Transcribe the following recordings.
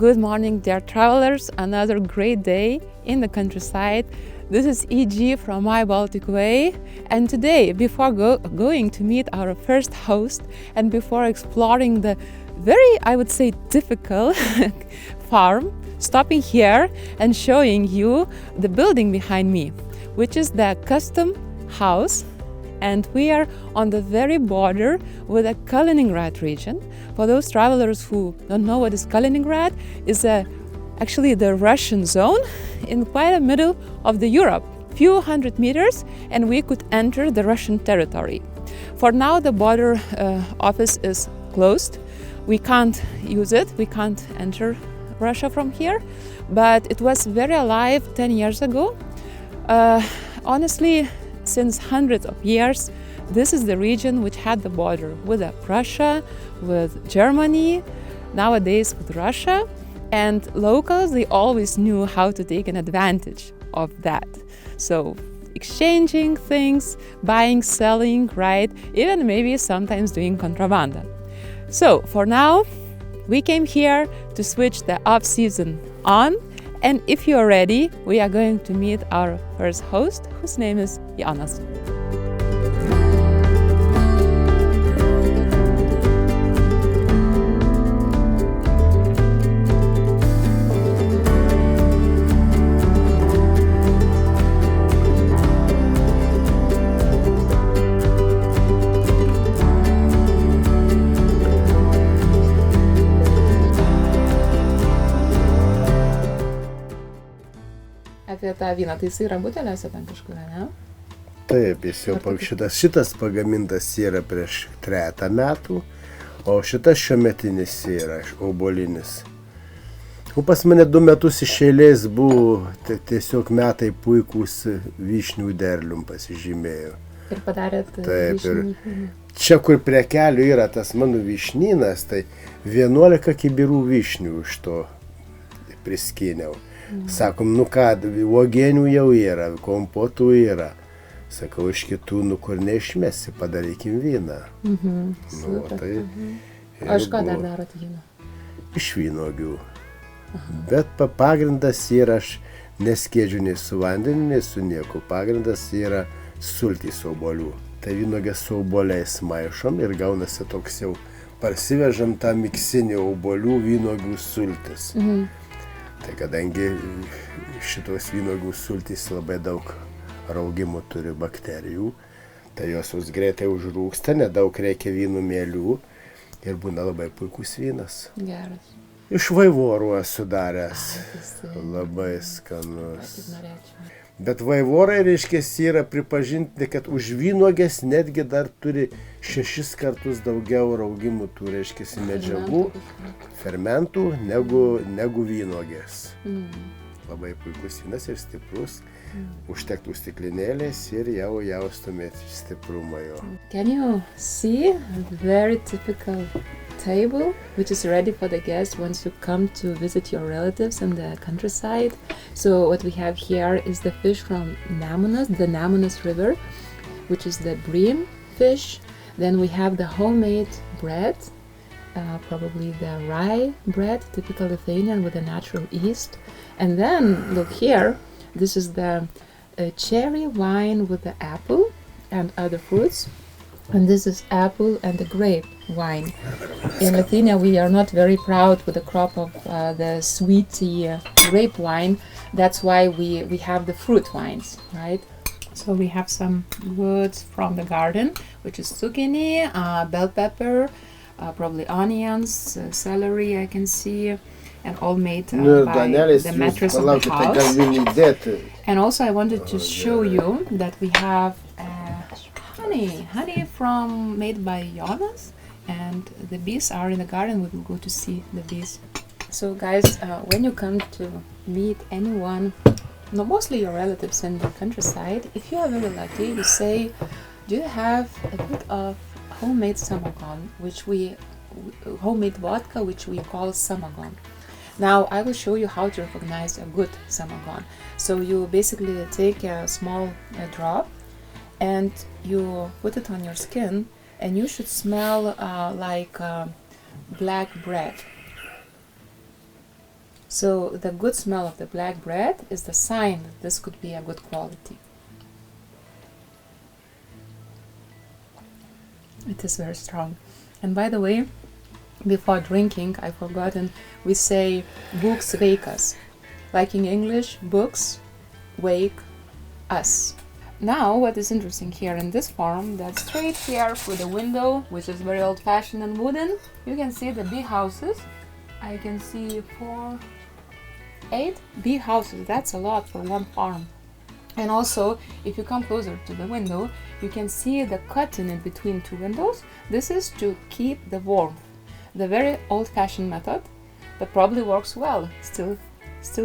Good morning, dear travelers. Another great day in the countryside. This is EG from my Baltic Way. And today, before going to meet our first host and before exploring the very, I would say, difficult farm, stopping here and showing you the building behind me, which is the custom house. And we are on the very border with the Kaliningrad region. For those travelers who don't know what is Kaliningrad, is actually the Russian zone in quite the middle of the Europe, few hundred meters, and we could enter the Russian territory. For now, the border office is closed. We can't use it. We can't enter Russia from here, but it was very alive 10 years ago. Honestly, since hundreds of years, this is the region which had the border with Russia, with Germany, nowadays with Russia, and locals, they always knew how to take an advantage of that. So exchanging things, buying, selling, right? Even maybe sometimes doing contraband. So for now, we came here to switch the off-season on. And if you're ready, we are going to meet our first host, whose name is Jonas. Apie tą vyną, tai jis yra buteliuose ten kažkur, ne? Taip, jis jau šitas pagamintas yra prieš 3 metų, o šitas šiuometinis yra obolinis. O pas mane 2 metus iš eilės buvo tiesiog metai puikūs vyšnių derlium pasižymėjo. Ir padarėt vyšnių. Čia, kur prie kelių yra tas mano vyšnynas, tai 11 kibirų vyšnių iš to priskyniau. Sakom, nu ką, uogienių jau yra, kompotų yra. Sakau, iš kitų, nu kur neišmesi, padarykim vyną. Nu, tai o iš ko dar darot vyną? Iš vynuogių. Bet pagrindas yra, aš neskiedžiu nei su vandeniu, nei su nieko. Pagrindas yra sultys obuolių. Tai vynuogės su obuoliais maišom ir gaunasi toks jau, parsivežam tą miksinį obuolių vynuogių sultis. Tai kadangi šitos vynuogių sultys labai daug raugimų turi bakterijų, tai jos greitai užrūksta, nedaug reikia vynų mielių ir būna labai puikus vynas. Geras. Iš vaivorų esu daręs, labai skanus. Bet vaivorai, reiškia, yra pripažinti, kad už vynuogės netgi dar turi 6 kartus daugiau raugimų tų, reiškia, medžiagų, fermentų negu vynuogės. Labai puikus vynas ir stiprus, užtektų stiklinėlės ir jau jaustumėt stiprumą jo. Can you see a very typical table which is ready for the guests once you come to visit your relatives in the countryside? So what we have here is the fish from Nemunas, the Nemunas river, which is the bream fish. Then we have the homemade bread, probably the rye bread, typical Lithuanian with a natural yeast. And then look here, this is the cherry wine with the apple and other fruits. And this is apple and the grape wine. In Lithuania, we are not very proud with the crop of the sweety grape wine. That's why we have the fruit wines, right? So we have some goods from the garden, which is zucchini, bell pepper, probably onions, celery, I can see, and all made by the mattress of the house. And also I wanted to show you that we have honey made by Jonas, and the bees are in the garden. We will go to see the bees. So guys, when you come to meet anyone, no, mostly your relatives in the countryside, if you are very lucky, you say, do you have a bit of homemade samagon, homemade vodka, which we call samagon. Now I will show you how to recognize a good samagon. So you basically take a small drop and you put it on your skin, and you should smell like black bread. So the good smell of the black bread is the sign that this could be a good quality. It is very strong. And by the way, before drinking, I've forgotten, we say books wake us. Like in English, books wake us. Now, what is interesting here in this farm, that straight here through the window, which is very old-fashioned and wooden, you can see the bee houses. I can see 4, 8 bee houses. That's a lot for one farm. And also, if you come closer to the window, you can see the cutting in between 2 windows. This is to keep the warmth. The very old-fashioned method that probably works well, still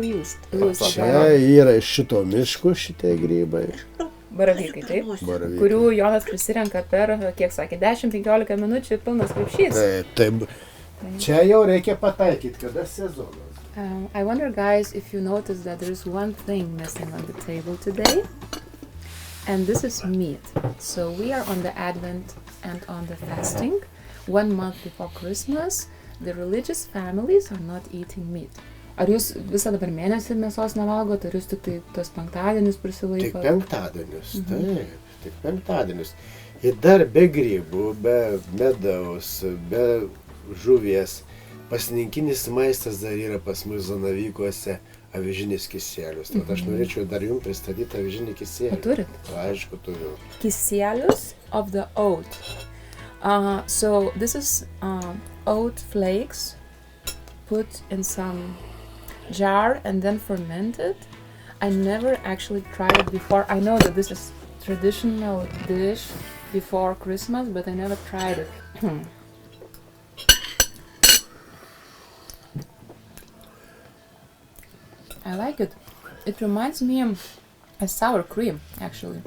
used. Čia yra iš šito miško šitie grybai. Baravykai, taip? Kurių Jonas prisirenka per, kiek sakė, 10-15 minučių pilnas krepšys. Taip. Čia jau reikia pataikyti, kada sezonas. I wonder, guys, if you notice that there is one thing missing on the table today, and this is meat. So we are on the Advent and on the fasting. 1 month before Christmas, the religious families are not eating meat. Ar jūs visą dabar mėnesį mėsos nevalgot, ar jūs tik tai tos penktadienius prisilaikot? Tik penktadienius, taip, tik penktadienius. Ir dar be grybų, be medaus, be žuvies. Pasininkinis maistas dar yra pas mus Zanavykuose avižinis kisielius. Tad aš norėčiau dar jums pristatyti avižinį kisielį. O turit? Aišku, turiu. Kisielius of the oat. So this is oat flakes put in some jar and then fermented. I never actually tried it before. I know that this is traditional dish before Christmas, but I never tried it. I like it. It reminds me of a sour cream, actually.